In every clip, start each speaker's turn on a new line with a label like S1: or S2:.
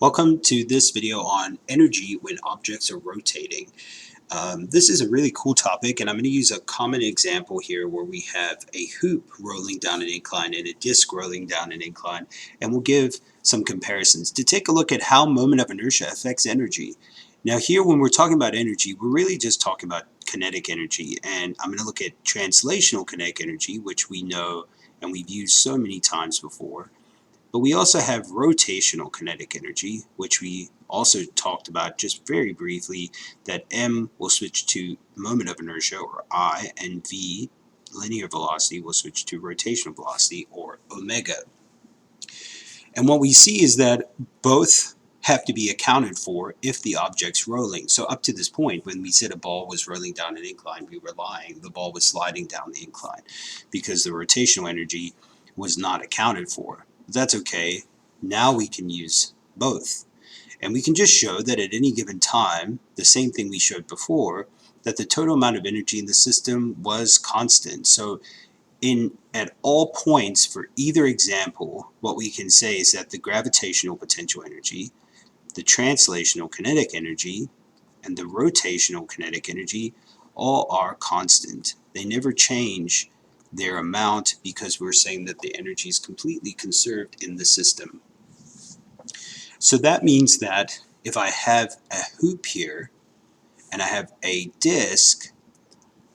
S1: Welcome to this video on energy when objects are rotating. This is a really cool topic, and I'm going to use a common example here where we have a hoop rolling down an incline and a disc rolling down an incline, and we'll give some comparisons to take a look at how moment of inertia affects energy. Now here, when we're talking about energy, we're really just talking about kinetic energy, and I'm going to look at translational kinetic energy, which we know and we've used so many times before. But we also have rotational kinetic energy, which we also talked about just very briefly, that m will switch to moment of inertia, or I, and v, linear velocity, will switch to rotational velocity, or omega. And what we see is that both have to be accounted for if the object's rolling. So up to this point, when we said a ball was rolling down an incline, we were lying. The ball was sliding down the incline because the rotational energy was not accounted for. That's okay. Now we can use both. And we can just show that at any given time, the same thing we showed before, that the total amount of energy in the system was constant. So at all points for either example, what we can say is that the gravitational potential energy, the translational kinetic energy, and the rotational kinetic energy all are constant. They never change their amount because we're saying that the energy is completely conserved in the system. So that means that if I have a hoop here and I have a disk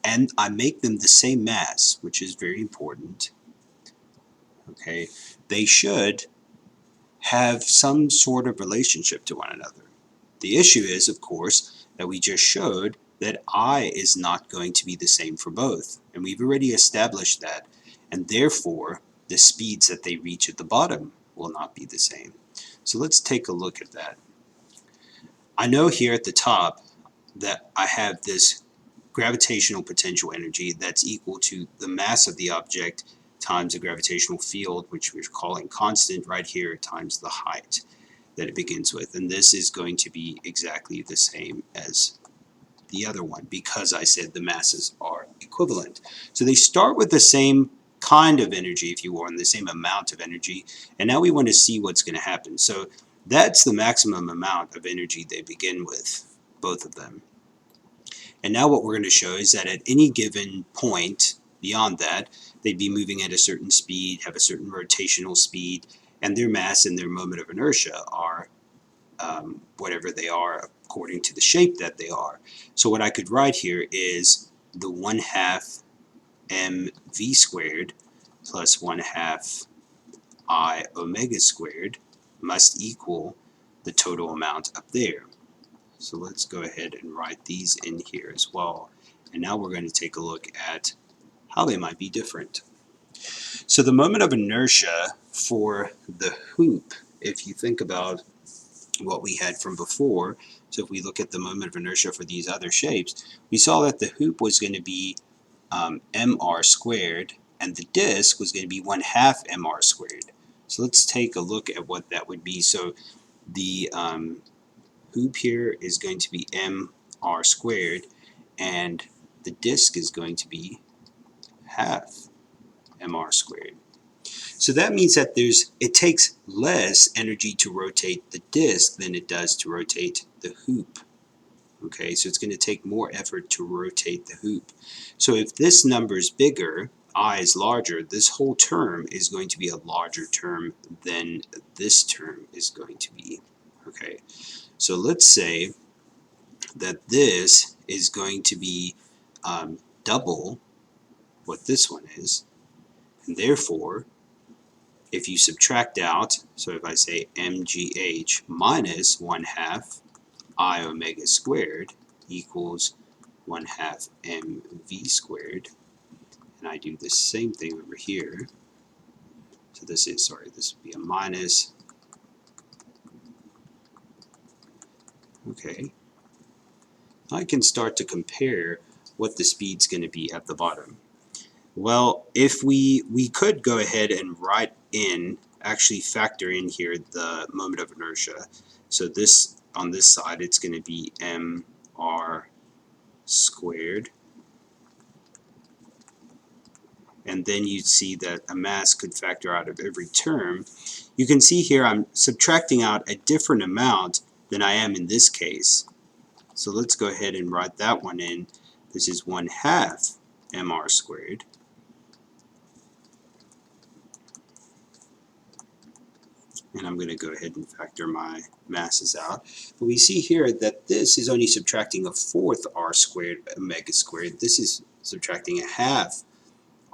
S1: and I make them the same mass, which is very important, okay, they should have some sort of relationship to one another. The issue is, of course, that we just showed that I is not going to be the same for both, and we've already established that, and therefore the speeds that they reach at the bottom will not be the same. So let's take a look at that. I know here at the top that I have this gravitational potential energy that's equal to the mass of the object times the gravitational field, which we're calling constant right here, times the height that it begins with. And this is going to be exactly the same as the other one because I said the masses are equivalent. So they start with the same kind of energy, if you will, and the same amount of energy. And now we want to see what's going to happen. So that's the maximum amount of energy they begin with, both of them. And now what we're going to show is that at any given point beyond that, they'd be moving at a certain speed, have a certain rotational speed, and their mass and their moment of inertia are whatever they are according to the shape that they are. So what I could write here is the 1/2 mv squared plus 1/2 I omega squared must equal the total amount up there. So let's go ahead and write these in here as well. And now we're going to take a look at how they might be different. So the moment of inertia for the hoop, if you think about what we had from before, so if we look at the moment of inertia for these other shapes, we saw that the hoop was going to be mr squared, and the disk was going to be 1/2 mr squared. So let's take a look at what that would be. So the hoop here is going to be mr squared, and the disk is going to be 1/2 mr squared. So that means that it takes less energy to rotate the disk than it does to rotate the hoop. Okay, so it's going to take more effort to rotate the hoop. So if this number is bigger, I is larger, this whole term is going to be a larger term than this term is going to be. Okay, so let's say that this is going to be double what this one is, and therefore if you subtract out, so if I say mgh minus 1/2 I omega squared equals 1/2 mv squared, and I do the same thing over here, so this would be a minus, okay, I can start to compare what the speed's going to be at the bottom. Well, if we could go ahead and write in, actually factor in here the moment of inertia. So this, on this side, it's going to be mr squared, and then you'd see that a mass could factor out of every term. You can see here I'm subtracting out a different amount than I am in this case. So let's go ahead and write that one in. This is 1/2 mr squared. And I'm going to go ahead and factor my masses out. But we see here that this is only subtracting 1/4 r squared omega squared. This is subtracting 1/2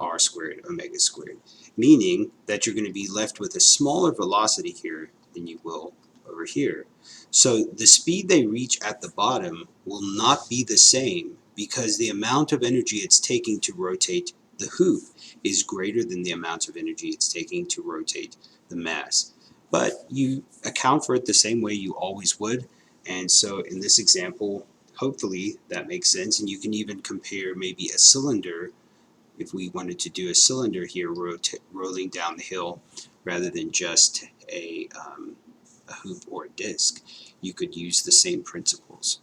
S1: r squared omega squared, meaning that you're going to be left with a smaller velocity here than you will over here. So the speed they reach at the bottom will not be the same because the amount of energy it's taking to rotate the hoop is greater than the amount of energy it's taking to rotate the mass. But you account for it the same way you always would, and so in this example, hopefully that makes sense, and you can even compare maybe a cylinder. If we wanted to do a cylinder here rolling down the hill rather than just a hoop or a disc, you could use the same principles.